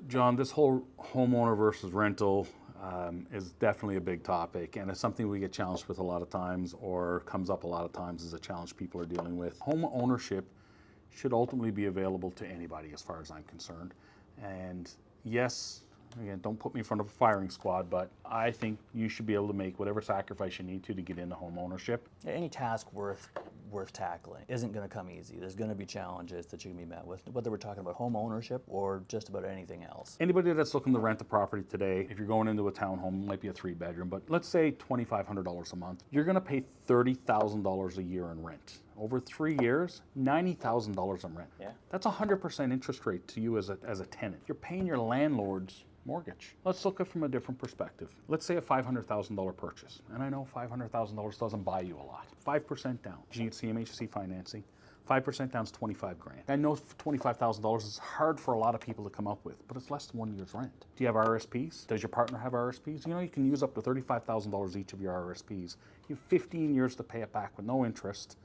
John, this whole homeowner versus rental is definitely a big topic, and it's something we get challenged with a lot of times, or comes up a lot of times as a challenge people are dealing with. Home ownership should ultimately be available to anybody as far as I'm concerned. And yes, again, don't put me in front of a firing squad, but I think you should be able to make whatever sacrifice you need to get into home ownership. Any task worth tackling isn't going to come easy. There's going to be challenges that you can be met with, whether we're talking about home ownership or just about anything else. Anybody that's looking to rent a property today, if you're going into a townhome, it might be a 3-bedroom, but let's say $2,500 a month, you're going to pay $30,000 a year in rent. Over 3 years, $90,000 in rent. Yeah. That's a 100% interest rate to you as a tenant. You're paying your landlord's mortgage. Let's look at it from a different perspective. Let's say a $500,000 purchase. And I know $500,000 doesn't buy you a lot. 5% down. You need CMHC financing. 5% down is $25 grand. I know $25,000 is hard for a lot of people to come up with, but it's less than 1 year's rent. Do you have RSPs? Does your partner have RSPs? You know, you can use up to $35,000 each of your RSPs. You have 15 years to pay it back with no interest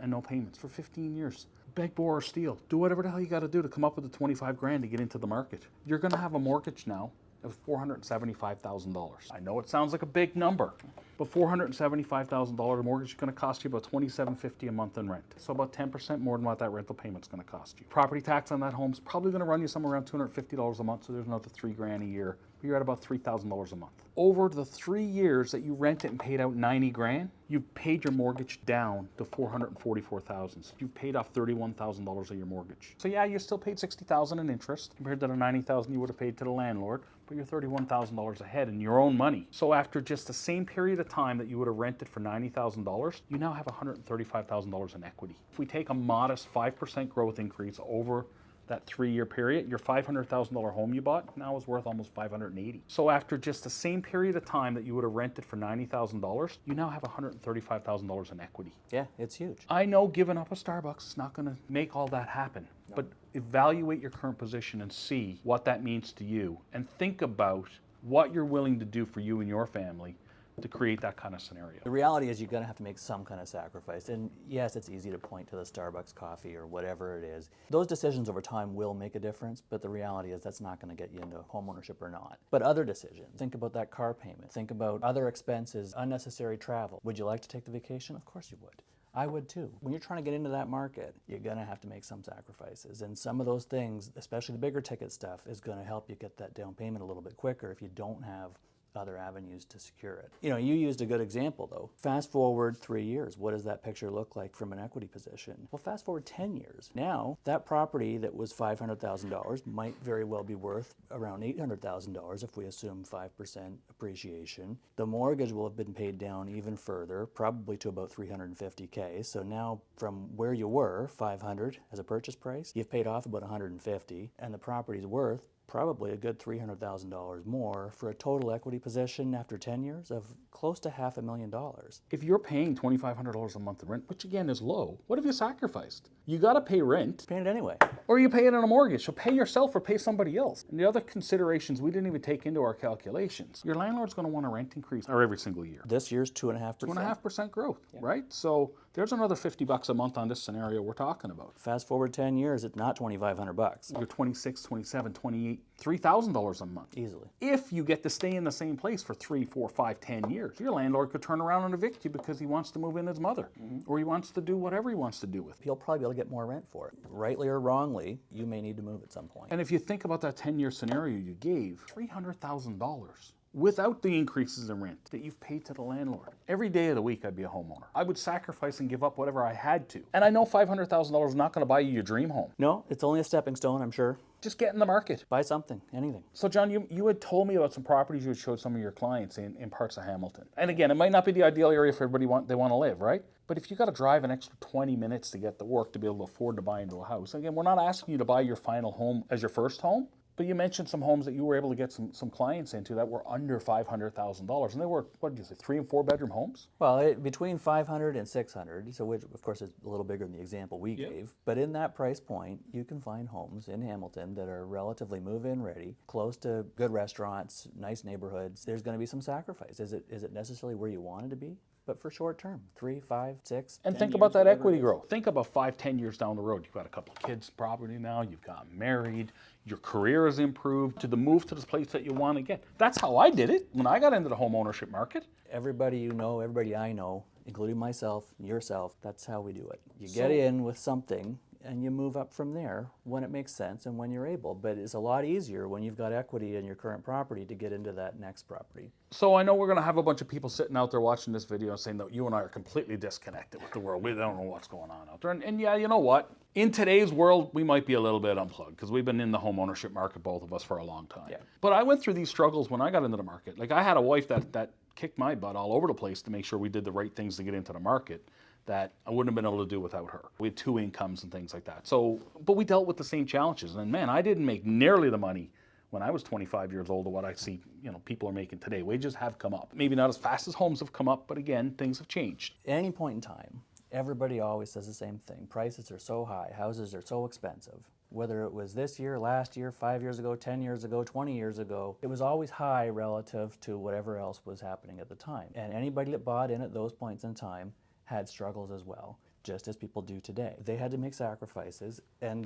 and no payments for 15 years. Beg, borrow, or steal. Do whatever the hell you got to do to come up with the 25 grand to get into the market. You're going to have a mortgage now of $475,000. I know it sounds like a big number, but $475,000 mortgage is going to cost you about $2,750 a month in rent. So about 10% more than what that rental payment's going to cost you. Property tax on that home's probably going to run you somewhere around $250 a month, so there's another $3 grand a year. You're at about $3,000 a month. Over the 3 years that you rent it and paid out 90 grand, you've paid your mortgage down to $444,000. So you've paid off $31,000 of your mortgage. So yeah, you still paid $60,000 in interest compared to the $90,000 you would have paid to the landlord, but you're $31,000 ahead in your own money. So after just the same period of time that you would have rented for $90,000, you now have $135,000 in equity. If we take a modest 5% growth increase over that 3-year period, your $500,000 home you bought now is worth almost $580,000. So after just the same period of time that you would have rented for $90,000, you now have $135,000 in equity. Yeah, it's huge. I know giving up a Starbucks is not going to make all that happen, but evaluate your current position and see what that means to you, and think about what you're willing to do for you and your family to create that kind of scenario. The reality is you're going to have to make some kind of sacrifice. And yes, it's easy to point to the Starbucks coffee or whatever it is. Those decisions over time will make a difference, but the reality is that's not going to get you into homeownership or not. But other decisions, think about that car payment, think about other expenses, unnecessary travel. Would you like to take the vacation? Of course you would. I would too. When you're trying to get into that market, you're going to have to make some sacrifices. And some of those things, especially the bigger ticket stuff, is going to help you get that down payment a little bit quicker if you don't have other avenues to secure it. You know, you used a good example though. Fast forward 3 years, what does that picture look like from an equity position? Well, fast forward 10 years. Now, that property that was $500,000 might very well be worth around $800,000 if we assume 5% appreciation. The mortgage will have been paid down even further, probably to about $350K. So now from where you were, $500 as a purchase price, you've paid off about $150, and the property's worth probably a good $300,000 more for a total equity position after 10 years of close to $500,000. If you're paying $2,500 a month in rent, which again is low, what have you sacrificed? You got to pay rent. Paying it anyway. Or you pay it on a mortgage, so pay yourself or pay somebody else. And the other considerations we didn't even take into our calculations. Your landlord's going to want a rent increase every single year. This year's 2.5%. 2.5% growth, right? So there's another $50 a month on this scenario we're talking about. Fast forward 10 years, it's not $2,500. You're 26, 27, 28, $3,000 a month. Easily. If you get to stay in the same place for 3, 4, 5, 10 years, your landlord could turn around and evict you because he wants to move in his mother, or he wants to do whatever he wants to do with it. He'll probably be able to get more rent for it. Rightly or wrongly, you may need to move at some point. And if you think about that 10-year scenario you gave, $300,000 without the increases in rent that you've paid to the landlord. Every day of the week I'd be a homeowner. I would sacrifice and give up whatever I had to. And I know $500,000 is not going to buy you your dream home. No, it's only a stepping stone, I'm sure. Just get in the market. Buy something, anything. So John, you had told me about some properties you had showed some of your clients in parts of Hamilton. And again, it might not be the ideal area for everybody they want to live, right? But if you got to drive an extra 20 minutes to get to work to be able to afford to buy into a house, again, we're not asking you to buy your final home as your first home, but you mentioned some homes that you were able to get some clients into that were under $500,000, and they were, what did you say, 3 and 4 bedroom homes? Well, between 500 and 600, so which of course is a little bigger than the example we gave. But in that price point, you can find homes in Hamilton that are relatively move-in ready, close to good restaurants, nice neighborhoods. There's going to be some sacrifice. Is it necessarily where you wanted to be? but for short term, 3, 5, 6. And 10 think about years, that whatever it equity is. growth. Think about 5, 10 years down the road. You've got a couple of kids property now, you've gotten married, your career has improved to the move to the place that you want to get. That's how I did it when I got into the home ownership market. Everybody you know, everybody I know, including myself, yourself, that's how we do it. You get in with something and you move up from there when it makes sense and when you're able. But it's a lot easier when you've got equity in your current property to get into that next property. So I know we're going to have a bunch of people sitting out there watching this video saying that you and I are completely disconnected with the world. We don't know what's going on out there. And yeah, you know what? In today's world, we might be a little bit unplugged because we've been in the home ownership market, both of us, for a long time. Yeah. But I went through these struggles when I got into the market. Like, I had a wife that kicked my butt all over the place to make sure we did the right things to get into the market that I wouldn't have been able to do without her. We had 2 incomes and things like that. So, but we dealt with the same challenges. And man, I didn't make nearly the money when I was 25 years old of what I see, people are making today. Wages have come up. Maybe not as fast as homes have come up, but again, things have changed. At any point in time, everybody always says the same thing. Prices are so high, houses are so expensive. Whether it was this year, last year, 5 years ago, 10 years ago, 20 years ago, it was always high relative to whatever else was happening at the time. And anybody that bought in at those points in time had struggles as well, just as people do today. They had to make sacrifices, and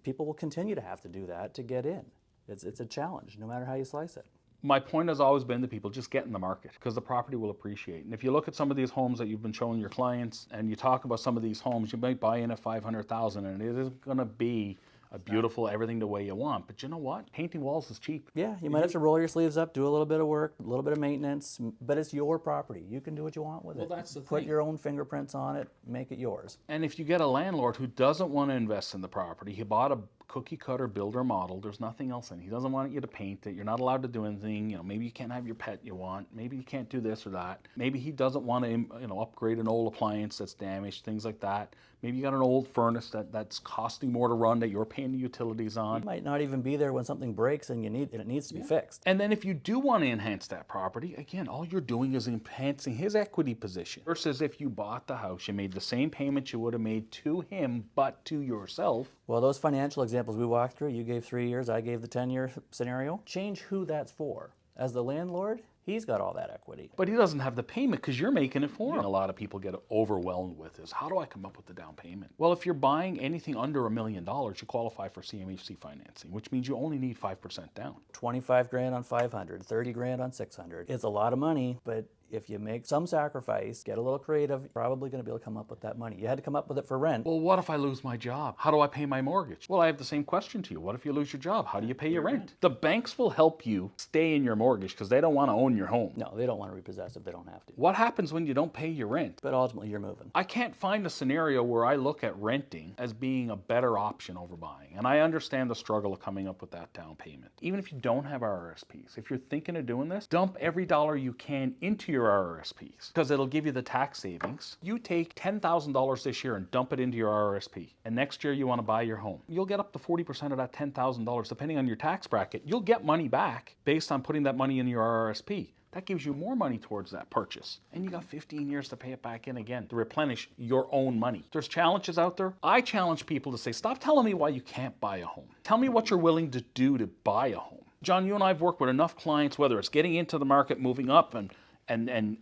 people will continue to have to do that to get in. It's a challenge, no matter how you slice it. My point has always been to people, just get in the market because the property will appreciate. And if you look at some of these homes that you've been showing your clients and you talk about some of these homes, you might buy in at $500,000 and it isn't going to be a beautiful everything the way you want. But you know what? Painting walls is cheap. Yeah, you might have to roll your sleeves up, do a little bit of work, a little bit of maintenance, but it's your property. You can do what you want with it. Well, that's the Put thing. your own fingerprints on it, make it yours. And if you get a landlord who doesn't want to invest in the property, he bought a cookie cutter builder model, there's nothing else in it. He doesn't want you to paint it. You're not allowed to do anything. Maybe you can't have your pet you want. Maybe you can't do this or that. Maybe he doesn't want to, upgrade an old appliance that's damaged, things like that. Maybe you got an old furnace that's costing more to run that you're paying the utilities on. You might not even be there when something breaks and it needs to be fixed. And then if you do want to enhance that property, again, all you're doing is enhancing his equity position. Versus if you bought the house, you made the same payment you would have made to him, but to yourself. Well, those financial examples we walked through, you gave 3 years, I gave the 10-year scenario. Change who that's for. As the landlord, he's got all that equity. But he doesn't have the payment because you're making it for him. A lot of people get overwhelmed with is, how do I come up with the down payment? Well, if you're buying anything under $1 million, you qualify for CMHC financing, which means you only need 5% down. 25 grand on 500, 30 grand on 600. It's a lot of money, but if you make some sacrifice, get a little creative, you're probably going to be able to come up with that money. You had to come up with it for rent. Well, what if I lose my job? How do I pay my mortgage? Well, I have the same question to you. What if you lose your job? How do you pay your rent? The banks will help you stay in your mortgage because they don't want to own your home. No, they don't want to repossess if they don't have to. What happens when you don't pay your rent? But ultimately, you're moving. I can't find a scenario where I look at renting as being a better option over buying. And I understand the struggle of coming up with that down payment. Even if you don't have RRSPs, if you're thinking of doing this, dump every dollar you can into your RRSPs because it'll give you the tax savings. You take $10,000 this year and dump it into your RRSP. And next year you want to buy your home. You'll get up to 40% of that $10,000 depending on your tax bracket. You'll get money back based on putting that money in your RRSP. That gives you more money towards that purchase. And you got 15 years to pay it back in again to replenish your own money. There's challenges out there. I challenge people to say, stop telling me why you can't buy a home. Tell me what you're willing to do to buy a home. John, you and I have worked with enough clients, whether it's getting into the market, moving up and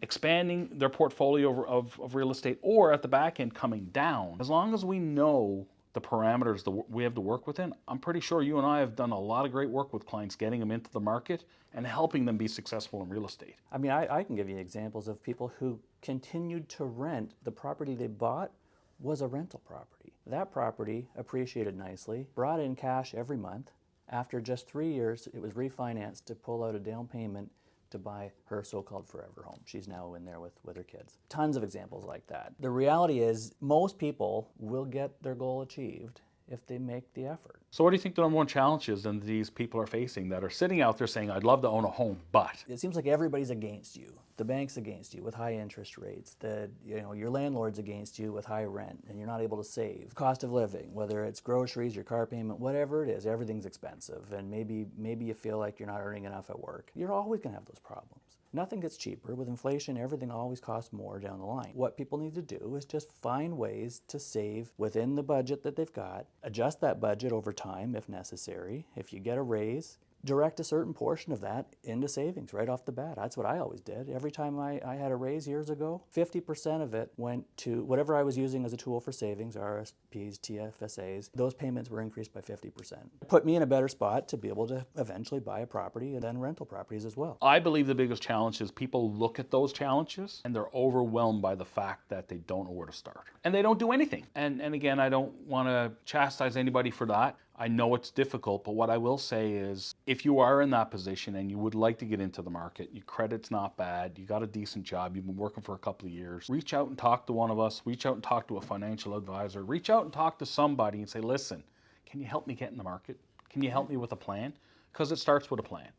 expanding their portfolio of real estate, or at the back end coming down. As long as we know the parameters that we have to work within, I'm pretty sure you and I have done a lot of great work with clients, getting them into the market and helping them be successful in real estate. I mean, I can give you examples of people who continued to rent. The property they bought was a rental property. That property appreciated nicely, brought in cash every month. After just 3 years, it was refinanced to pull out a down payment to buy her so-called forever home. She's now in there with her kids. Tons of examples like that. The reality is most people will get their goal achieved if they make the effort. So what do you think the number one challenge is that these people are facing that are sitting out there saying, I'd love to own a home, but? It seems like everybody's against you. The bank's against you with high interest rates. Your landlord's against you with high rent and you're not able to save. Cost of living, whether it's groceries, your car payment, whatever it is, everything's expensive. And maybe you feel like you're not earning enough at work. You're always gonna have those problems. Nothing gets cheaper. With inflation, everything always costs more down the line. What people need to do is just find ways to save within the budget that they've got, adjust that budget over time if necessary. If you get a raise, direct a certain portion of that into savings right off the bat. That's what I always did. Every time I had a raise years ago, 50% of it went to whatever I was using as a tool for savings, RSPs, TFSAs. Those payments were increased by 50%. Put me in a better spot to be able to eventually buy a property and then rental properties as well. I believe the biggest challenge is people look at those challenges and they're overwhelmed by the fact that they don't know where to start. And they don't do anything. And again, I don't want to chastise anybody for that. I know it's difficult, but what I will say is if you are in that position and you would like to get into the market, your credit's not bad, you got a decent job, you've been working for a couple of years, reach out and talk to one of us, reach out and talk to a financial advisor, reach out and talk to somebody and say, listen, can you help me get in the market? Can you help me with a plan? Because it starts with a plan.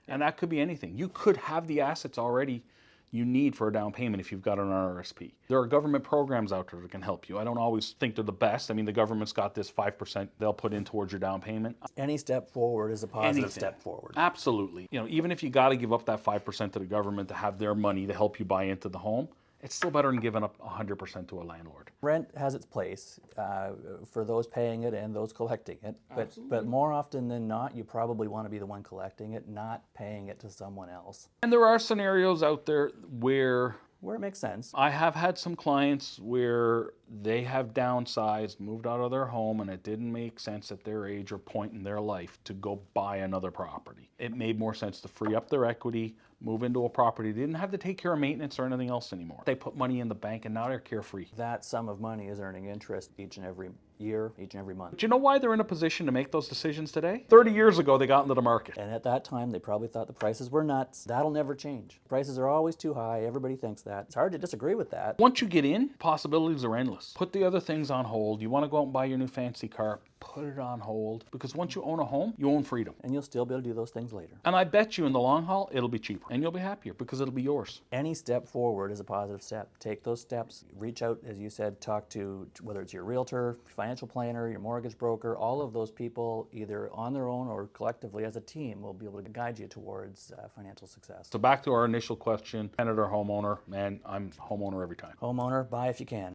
And that could be anything. You could have the assets already you need for a down payment if you've got an RRSP. There are government programs out there that can help you. I don't always think they're the best. I mean, the government's got this 5% they'll put in towards your down payment. Any step forward is a positive Anything. step forward. Absolutely. You know, even if you got to give up that 5% to the government to have their money to help you buy into the home, it's still better than giving up 100% to a landlord. Rent has its place for those paying it and those collecting it. But more often than not, you probably want to be the one collecting it, not paying it to someone else. And there are scenarios out there where it makes sense. I have had some clients where they have downsized, moved out of their home, and it didn't make sense at their age or point in their life to go buy another property. It made more sense to free up their equity, move into a property. They didn't have to take care of maintenance or anything else anymore. They put money in the bank and now they're carefree. That sum of money is earning interest each and every year, each and every month. Do you know why they're in a position to make those decisions today? 30 years ago, they got into the market. And at that time, they probably thought the prices were nuts. That'll never change. Prices are always too high. Everybody thinks that. It's hard to disagree with that. Once you get in, possibilities are endless. Put the other things on hold. You want to go out and buy your new fancy car, put it on hold. Because once you own a home, you own freedom. And you'll still be able to do those things later. And I bet you in the long haul, it'll be cheaper. And you'll be happier because it'll be yours. Any step forward is a positive step. Take those steps. Reach out, as you said, talk to whether it's your realtor, financial planner, your mortgage broker. All of those people, either on their own or collectively as a team, will be able to guide you towards financial success. So back to our initial question, tenant or homeowner, man, I'm homeowner every time. Homeowner, buy if you can.